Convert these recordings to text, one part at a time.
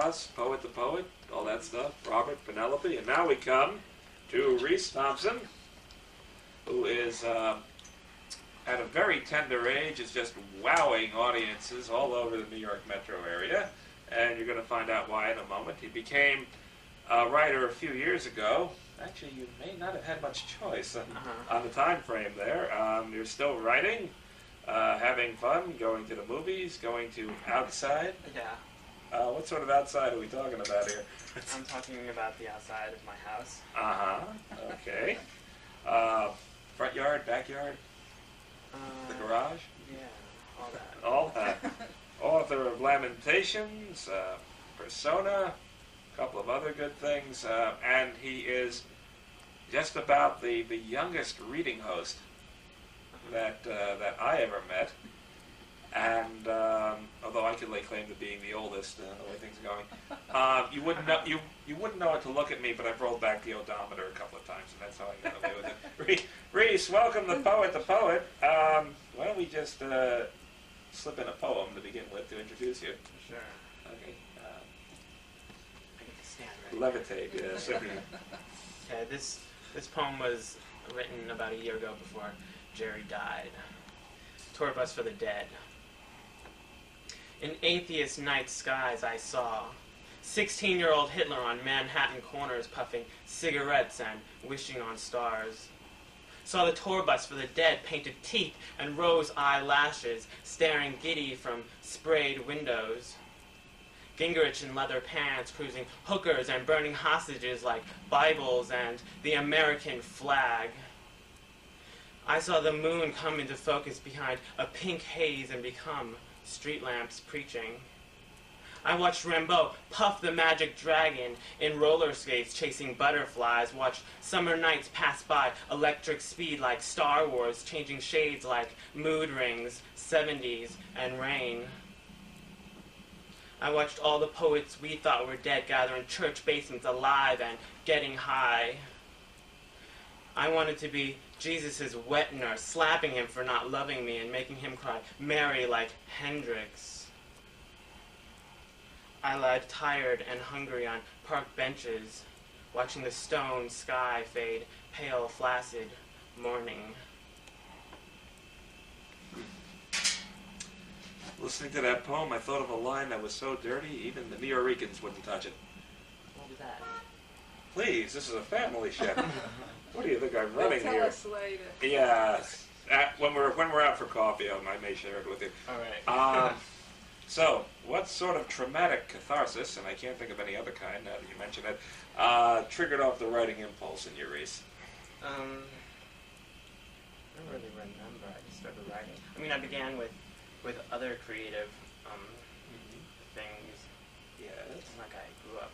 us, Poet the Poet, all that stuff, Robert, Penelope, and now we come to Reese Thompson, who is, at a very tender age, is just wowing audiences all over the New York metro area, and you're going to find out why in a moment. He became a writer a few years ago. Actually, you may not have had much choice on the time frame there. You're still writing, having fun, going to the movies, going to outside. Yeah. What sort of outside are we talking about here? I'm talking about the outside of my house. Okay. Front yard, backyard, the garage? Yeah, all that. All that. Author of Lamentations, Persona, a couple of other good things, and he is just about the youngest reading host that I ever met. And although I could lay claim to being the oldest, the way things are going, you wouldn't know it to look at me, but I've rolled back the odometer a couple of times, and that's how I got away with it. Reese, welcome the Poet. Why don't we just slip in a poem to begin with to introduce you? Sure. Okay. I get to stand right. Levitate, yes. Okay, this poem was written about a year ago before Jerry died. Tour bus for the dead. In atheist night skies I saw 16-year-old Hitler on Manhattan corners puffing cigarettes and wishing on stars. Saw the tour bus for the dead, painted teeth and rose eyelashes, staring giddy from sprayed windows. Gingrich in leather pants, cruising hookers and burning hostages like Bibles and the American flag. I saw the moon come into focus behind a pink haze and become street lamps preaching. I watched Rimbaud puff the magic dragon in roller skates chasing butterflies, watched summer nights pass by electric speed like Star Wars, changing shades like mood rings, 70s, and rain. I watched all the poets we thought were dead gather in church basements alive and getting high. I wanted to be Jesus' wet nurse, slapping him for not loving me and making him cry Mary like Hendrix. I lied tired and hungry on park benches, watching the stone sky fade pale, flaccid morning. Listening to that poem, I thought of a line that was so dirty, even the Nuyorican wouldn't touch it. What was that? Please, this is a family show. What do you think I'm running tell here? us later. Yeah, when we're out for coffee, I may share it with you. All right. So, what sort of traumatic catharsis, and I can't think of any other kind now that you mention it, triggered off the writing impulse in you, Reese? I don't really remember. I just started writing. I mean, I began with other creative things. Yes. Like I grew up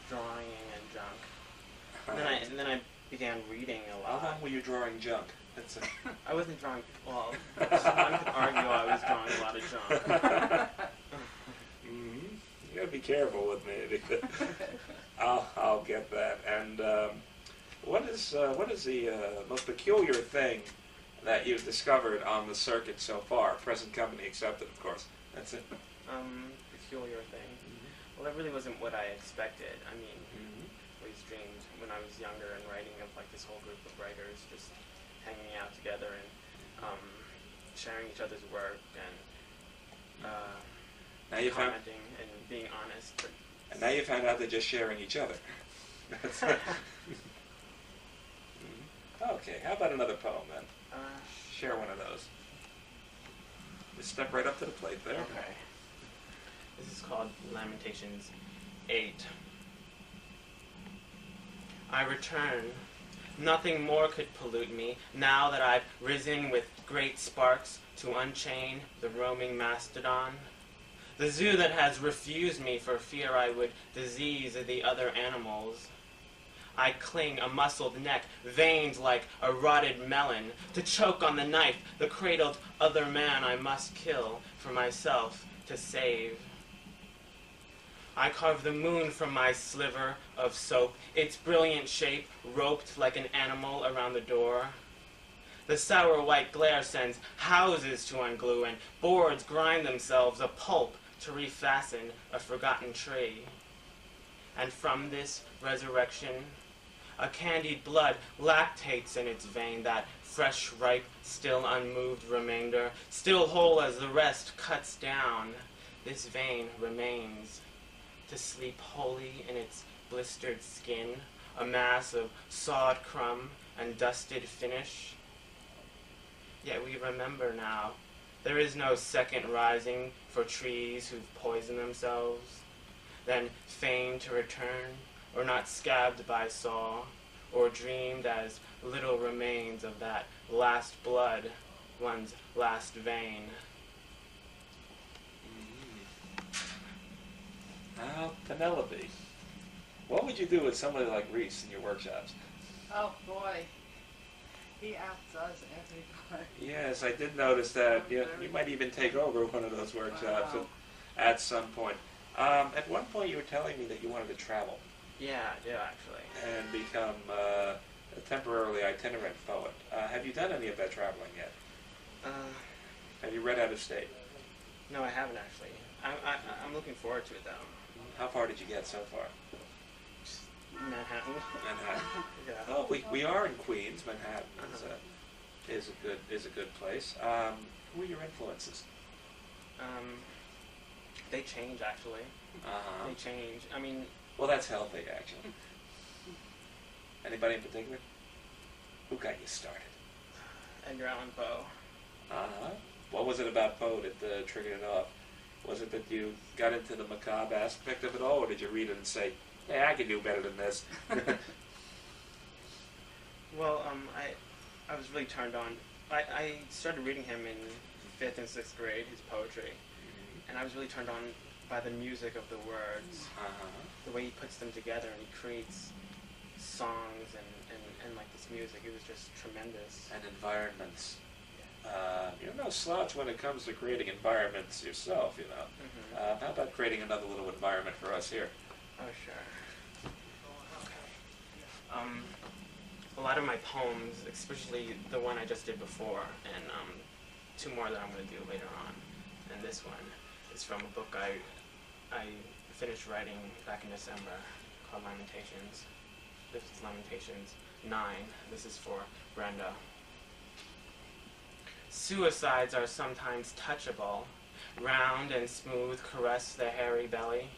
drawing and junk. And then I began reading a lot. How long were you drawing junk? I wasn't drawing. Well, one could argue I was drawing a lot of junk. You gotta be careful with me. I'll get that. And what is the most peculiar thing that you've discovered on the circuit so far? Present company accepted, of course. That's it. Peculiar thing. Well, that really wasn't what I expected. I mean, I always dreamed when I was younger and writing of like this whole group of writers just hanging out together and sharing each other's work and now you commenting and being honest. And now you found out they're just sharing each other. Okay, how about another poem then? Share one of those. Just step right up to the plate there. Okay. This is called Lamentations 8. I return. Nothing more could pollute me, now that I've risen with great sparks to unchain the roaming mastodon. The zoo that has refused me for fear I would disease the other animals. I cling a muscled neck, veins like a rotted melon, to choke on the knife, the cradled other man I must kill for myself to save. I carve the moon from my sliver of soap, its brilliant shape roped like an animal around the door. The sour white glare sends houses to unglue, and boards grind themselves a pulp to refasten a forgotten tree. And from this resurrection, a candied blood lactates in its vein, that fresh, ripe, still unmoved remainder, still whole as the rest cuts down. This vein remains to sleep wholly in its blistered skin, a mass of sawed crumb and dusted finish. Yet we remember now, there is no second rising for trees who've poisoned themselves, then fain to return, or not scabbed by saw, or dreamed as little remains of that last blood, one's last vein. Now, Penelope, what would you do with somebody like Reese in your workshops? Oh boy, he outdoes everybody. Yes, I did notice that. You might even take over one of those workshops at some point. At one point, you were telling me that you wanted to travel. Yeah, I do, actually. And become a temporarily itinerant poet. Have you done any of that traveling yet? Have you read out of state? No, I haven't, actually. I'm looking forward to it, though. How far did you get so far? Manhattan. Manhattan. Yeah. Oh, we are in Queens. Manhattan is a good place. Who are your influences? They change, actually. They change. I mean... Well, that's healthy, actually. Anybody in particular? Who got you started? Edgar Allan Poe. What was it about Poe that triggered it off? Was it that you got into the macabre aspect of it all, or did you read it and say, hey, I can do better than this? Well, I was really turned on. I started reading him in 5th and 6th grade, his poetry, and I was really turned on by the music of the words, the way he puts them together, and he creates songs and like this music. It was just tremendous. And environments. You're no slouch when it comes to creating environments yourself, you know. How about creating another little environment for us here? Oh, sure. Okay. A lot of my poems, especially the one I just did before, and 2 more that I'm going to do later on, and this one is from a book I finished writing back in December called Lamentations. This is Lamentations 9. This is for Brenda. Suicides are sometimes touchable, round and smooth caress the hairy belly.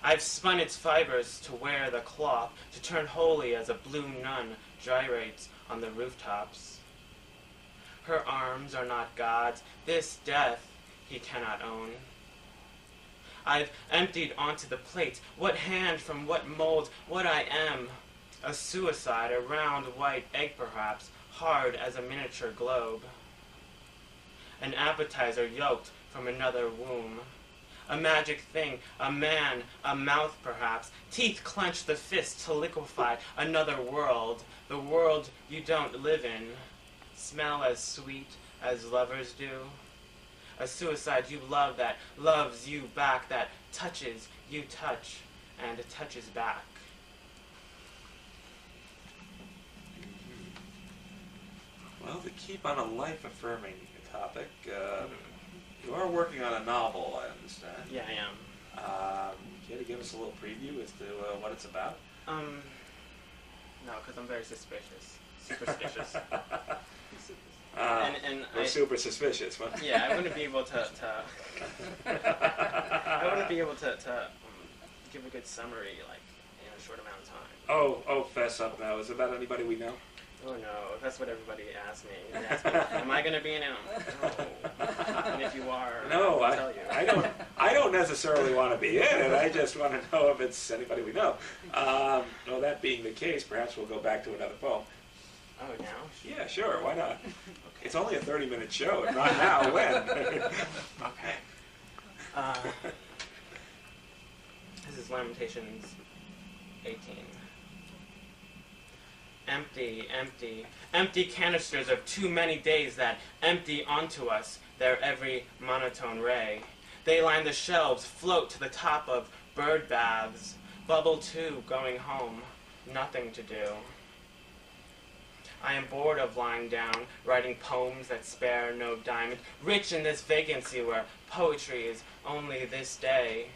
I've spun its fibers to wear the cloth, to turn holy as a blue nun gyrates on the rooftops. Her arms are not God's, this death he cannot own. I've emptied onto the plate, what hand from what mold, what I am. A suicide, a round white egg perhaps, hard as a miniature globe. An appetizer yoked from another womb. A magic thing, a man, a mouth perhaps, teeth clench the fist to liquefy another world, the world you don't live in. Smell as sweet as lovers do. A suicide you love that loves you back, that touches you touch and touches back. Well, to keep on a life-affirming topic, you are working on a novel, I understand. Yeah, I am. Care to give us a little preview as to what it's about? No, because I'm very suspicious. Superstitious. We're super suspicious. Huh? Yeah, I wouldn't be able to I wouldn't be able to give a good summary like in a short amount of time. Oh, fess up now. Is it about anybody we know? Oh no, that's what everybody asks me. They ask me, am I going to be in it? No. And if you are, no, I'll tell you. I don't necessarily want to be in it. I just want to know if it's anybody we know. Well, that being the case, perhaps we'll go back to another poem. Oh, now? Yeah, sure. Why not? Okay. It's only a 30-minute show. If not now, when? Okay. This is Lamentations 18. Empty, empty, empty canisters of too many days that empty onto us their every monotone ray. They line the shelves, float to the top of bird baths, bubble too, going home, nothing to do. I am bored of lying down, writing poems that spare no diamond, rich in this vacancy where poetry is only this day.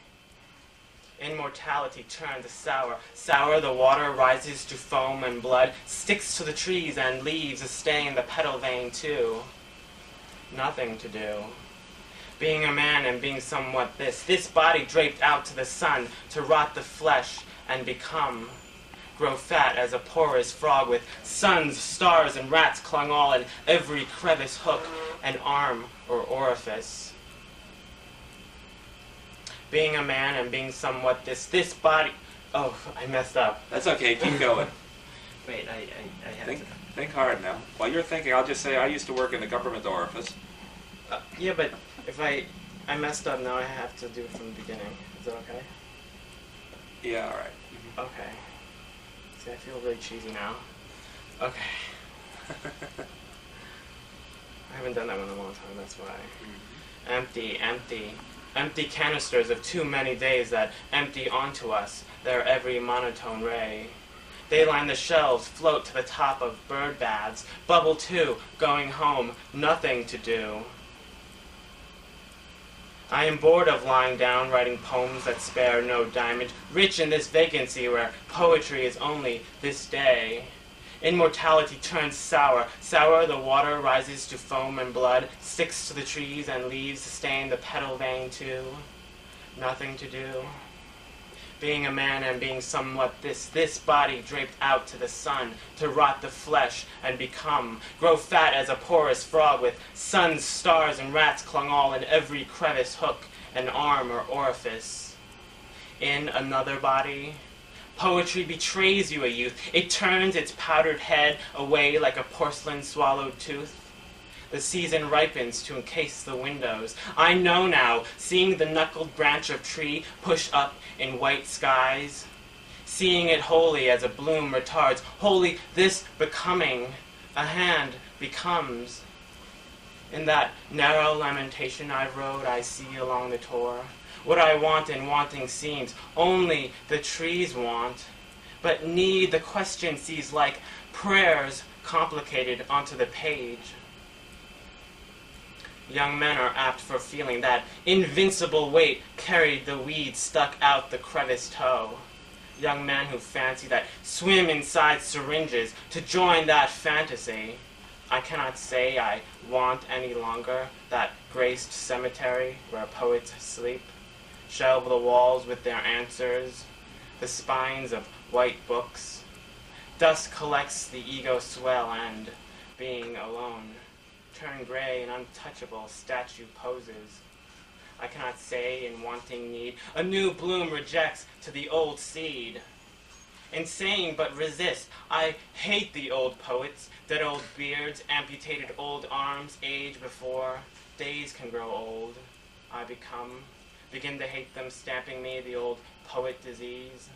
Immortality turns sour, sour the water rises to foam and blood, sticks to the trees and leaves a stain the petal vein too. Nothing to do. Being a man and being somewhat this body draped out to the sun, to rot the flesh and become, grow fat as a porous frog with suns, stars, and rats clung all in every crevice, hook, and arm or orifice. Being a man and being somewhat this body... Oh, I messed up. That's okay, keep going. Wait, I have to... Think hard now. While you're thinking, I'll just say I used to work in the government orifice. Yeah, but if I messed up now, I have to do it from the beginning. Is that okay? Yeah, all right. Okay. See, I feel really cheesy now. Okay. I haven't done that one in a long time, that's why. Empty, empty. Empty canisters of too many days that empty onto us their every monotone ray. They line the shelves, float to the top of bird baths, bubble too, going home, nothing to do. I am bored of lying down, writing poems that spare no diamond, rich in this vacancy where poetry is only this day. Immortality turns sour, sour the water rises to foam and blood, sticks to the trees and leaves stain the petal vein too. Nothing to do. Being a man and being somewhat this body draped out to the sun, to rot the flesh and become, grow fat as a porous frog with suns, stars, and rats clung all in every crevice, hook, and arm or orifice. In another body, poetry betrays you, a youth. It turns its powdered head away like a porcelain swallowed tooth. The season ripens to encase the windows. I know now, seeing the knuckled branch of tree push up in white skies, seeing it wholly as a bloom retards, wholly this becoming, a hand becomes. In that narrow lamentation I wrote, I see along the tor, what I want and wanting seems, only the trees want, but need the question sees like prayers complicated onto the page. Young men are apt for feeling that invincible weight carried the weed stuck out the crevice toe. Young men who fancy that swim inside syringes to join that fantasy. I cannot say I want any longer that graced cemetery where poets sleep. Shelve the walls with their answers, the spines of white books. Dust collects the ego swell and, being alone, turn gray and untouchable statue poses. I cannot say in wanting need, a new bloom rejects to the old seed. Insane but resist, I hate the old poets, dead old beards, amputated old arms, age before days can grow old. I begin to hate them, stamping me the old poet disease.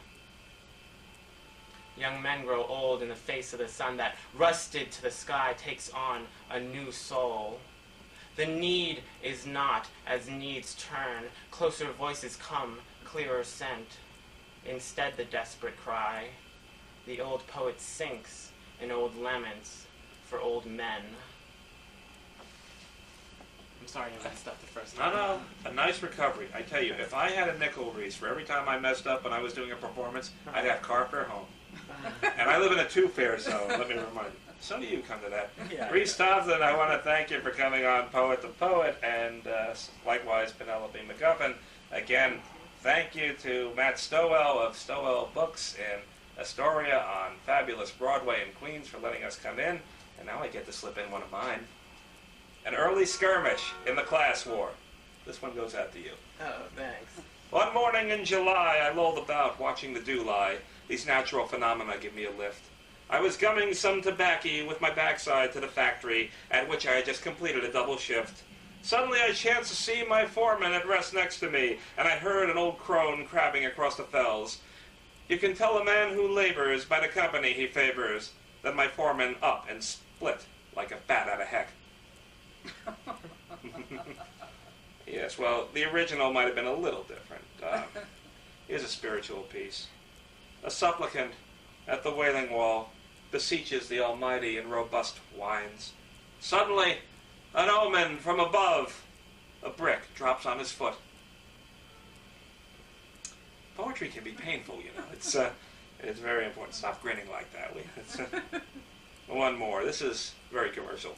Young men grow old in the face of the sun that, rusted to the sky, takes on a new soul. The need is not as needs turn, closer voices come, clearer scent. Instead the desperate cry, the old poet sinks in old laments for old men. I'm sorry I messed up the first time. No, a nice recovery. I tell you, if I had a nickel, Reese, for every time I messed up when I was doing a performance, I'd have carfare home. And I live in a two-fare zone, let me remind you. So do you come to that. Yeah. Reese Thompson, I want to thank you for coming on Poet to Poet, and likewise Penelope McGuffin. Again, thank you to Matt Stowell of Stowell Books in Astoria on fabulous Broadway in Queens for letting us come in. And now I get to slip in one of mine. An early skirmish in the class war. This one goes out to you. Oh, thanks. One morning in July, I lolled about watching the dew lie. These natural phenomena give me a lift. I was gumming some tobacco with my backside to the factory, at which I had just completed a double shift. Suddenly I chanced to see my foreman at rest next to me, and I heard an old crone crabbing across the fells. You can tell a man who labors by the company he favors. Then my foreman up and split like a bat out of heck. Yes, well, the original might have been a little different. Here's a spiritual piece. A supplicant at the Wailing Wall, beseeches the Almighty in robust whines. Suddenly, an omen from above. A brick drops on his foot. Poetry can be painful, you know. It's very important. Stop grinning like that. One more. This is very commercial.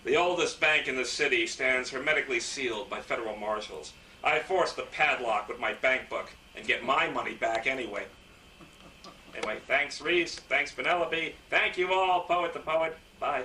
The oldest bank in the city stands hermetically sealed by federal marshals. I forced the padlock with my bank book and get my money back anyway. Anyway, thanks Reese, thanks Penelope, thank you all, Poet the Poet. Bye.